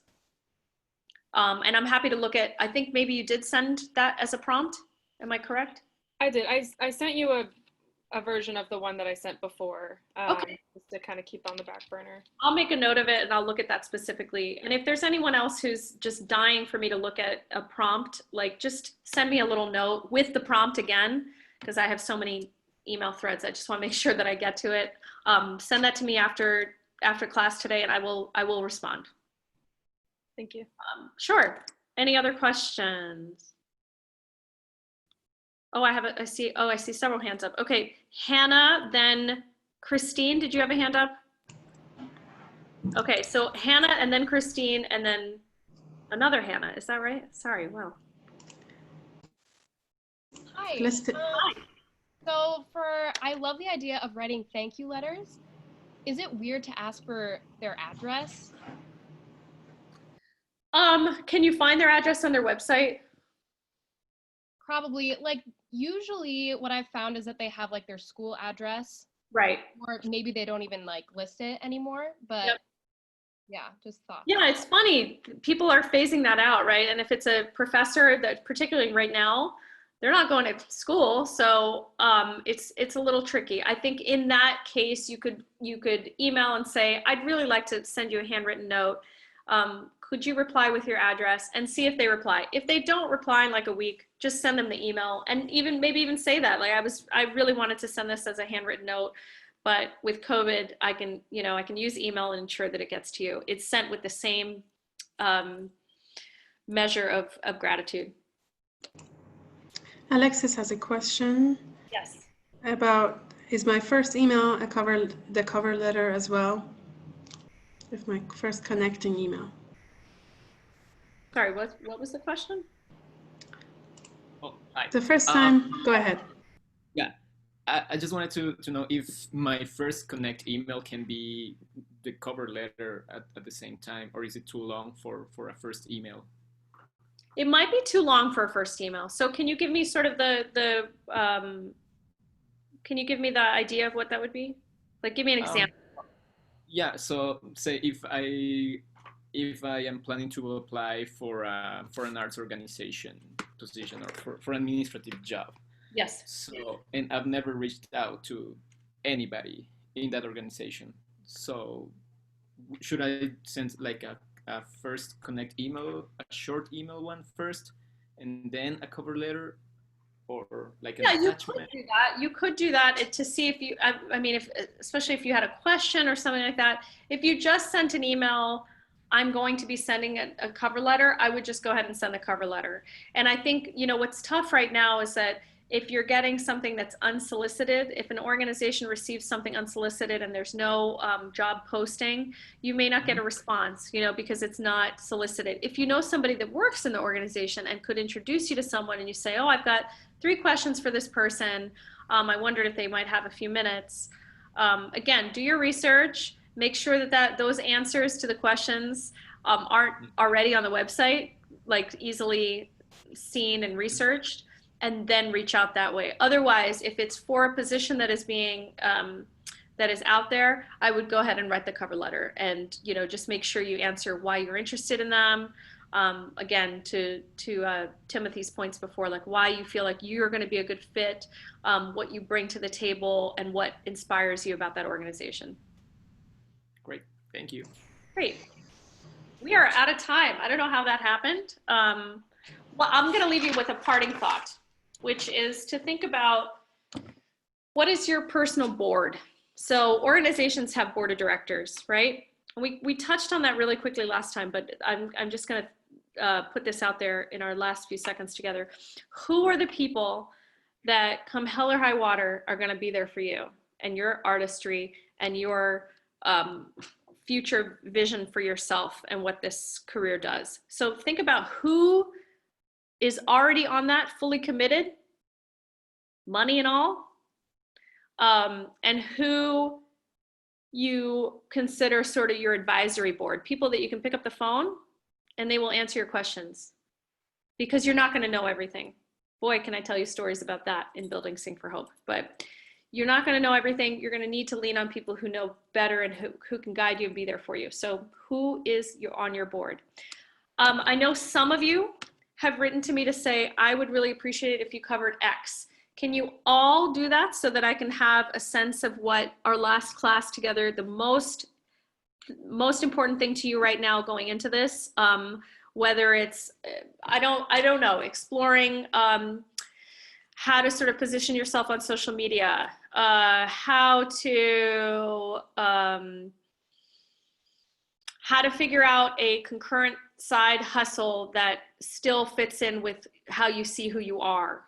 Speaker 2: And I'm happy to look at, I think maybe you did send that as a prompt. Am I correct?
Speaker 13: I did. I sent you a version of the one that I sent before,
Speaker 2: okay,
Speaker 13: just to kind of keep on the back burner.
Speaker 2: I'll make a note of it and I'll look at that specifically. And if there's anyone else who's just dying for me to look at a prompt, like just send me a little note with the prompt again, because I have so many email threads. I just want to make sure that I get to it. Send that to me after class today, and I will respond.
Speaker 13: Thank you.
Speaker 2: Sure. Any other questions? Oh, I see several hands up. Okay, Hannah, then Christine, did you have a hand up? Okay, so Hannah and then Christine and then another Hannah, is that right? Sorry, wow.
Speaker 14: Hi.
Speaker 2: Hi.
Speaker 14: So I love the idea of writing thank you letters. Is it weird to ask for their address?
Speaker 2: Can you find their address on their website?
Speaker 14: Probably. Like, usually what I've found is that they have like their school address.
Speaker 2: Right.
Speaker 14: Or maybe they don't even like list it anymore, but
Speaker 2: yep.
Speaker 14: Yeah, just thought.
Speaker 2: Yeah, it's funny. People are phasing that out, right? And if it's a professor that, particularly right now, they're not going to school, so it's a little tricky. I think in that case, you could email and say, I'd really like to send you a handwritten note. Could you reply with your address, and see if they reply. If they don't reply in like a week, just send them the email, and maybe even say that, like, I really wanted to send this as a handwritten note, but with COVID, I can use email and ensure that it gets to you. It's sent with the same measure of gratitude.
Speaker 3: Alexis has a question.
Speaker 2: Yes.
Speaker 3: About, is my first email the cover letter as well? If my first connecting email.
Speaker 2: Sorry, what was the question?
Speaker 15: Oh, hi.
Speaker 3: The first time, go ahead.
Speaker 15: Yeah, I just wanted to know if my first connect email can be the cover letter at the same time, or is it too long for a first email?
Speaker 2: It might be too long for a first email. So can you give me sort of can you give me the idea of what that would be? Like, give me an example.
Speaker 15: Yeah, so say if I am planning to apply for an arts organization position, or for an administrative job.
Speaker 2: Yes.
Speaker 15: So, and I've never reached out to anybody in that organization. So should I send like a first connect email, a short email one first, and then a cover letter, or like an attachment?
Speaker 2: You could do that to see if you, I mean, especially if you had a question or something like that. If you just sent an email, I'm going to be sending a cover letter, I would just go ahead and send the cover letter. And I think, what's tough right now is that if you're getting something that's unsolicited, if an organization receives something unsolicited and there's no job posting, you may not get a response, because it's not solicited. If you know somebody that works in the organization and could introduce you to someone, and you say, oh, I've got 3 questions for this person, I wondered if they might have a few minutes. Again, do your research, make sure that those answers to the questions aren't already on the website, like easily seen and researched, and then reach out that way. Otherwise, if it's for a position that is being, that is out there, I would go ahead and write the cover letter, and just make sure you answer why you're interested in them. Again, to Timothy's points before, like why you feel like you're gonna be a good fit, what you bring to the table, and what inspires you about that organization.
Speaker 15: Great, thank you.
Speaker 2: Great. We are out of time. I don't know how that happened. Well, I'm gonna leave you with a parting thought, which is to think about, what is your personal board? So organizations have board of directors, right? We touched on that really quickly last time, but I'm just gonna put this out there in our last few seconds together. Who are the people that, come hell or high water, are gonna be there for you and your artistry and your future vision for yourself and what this career does? So think about who is already on that, fully committed, money and all, and who you consider sort of your advisory board, people that you can pick up the phone and they will answer your questions, because you're not going to know everything. Boy, can I tell you stories about that in building Sing for Hope, but you're not going to know everything. You're going to need to lean on people who know better and who can guide you and be there for you. So who is on your board? I know some of you have written to me to say, I would really appreciate it if you covered X. Can you all do that so that I can have a sense of what our last class together, the most important thing to you right now going into this, whether it's, I don't know, exploring how to sort of position yourself on social media, how to figure out a concurrent side hustle that still fits in with how you see who you are,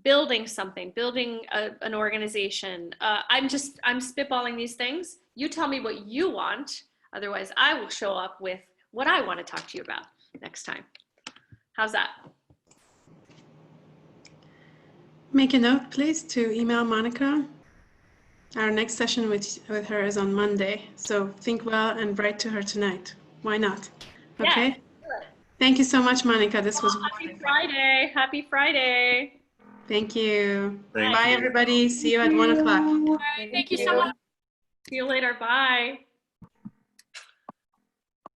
Speaker 2: building something, building an organization. I'm spitballing these things. You tell me what you want. Otherwise, I will show up with what I want to talk to you about next time. How's that?
Speaker 3: Make a note, please, to email Monica. Our next session with her is on Monday. So think well and write to her tonight. Why not? Okay.
Speaker 2: Yeah.
Speaker 3: Thank you so much, Monica. This was
Speaker 2: Happy Friday. Happy Friday.
Speaker 3: Thank you.
Speaker 2: Thank
Speaker 3: Bye,
Speaker 2: you.
Speaker 3: everybody. See you at 1 o'clock.
Speaker 2: Thank you so much. See you later. Bye.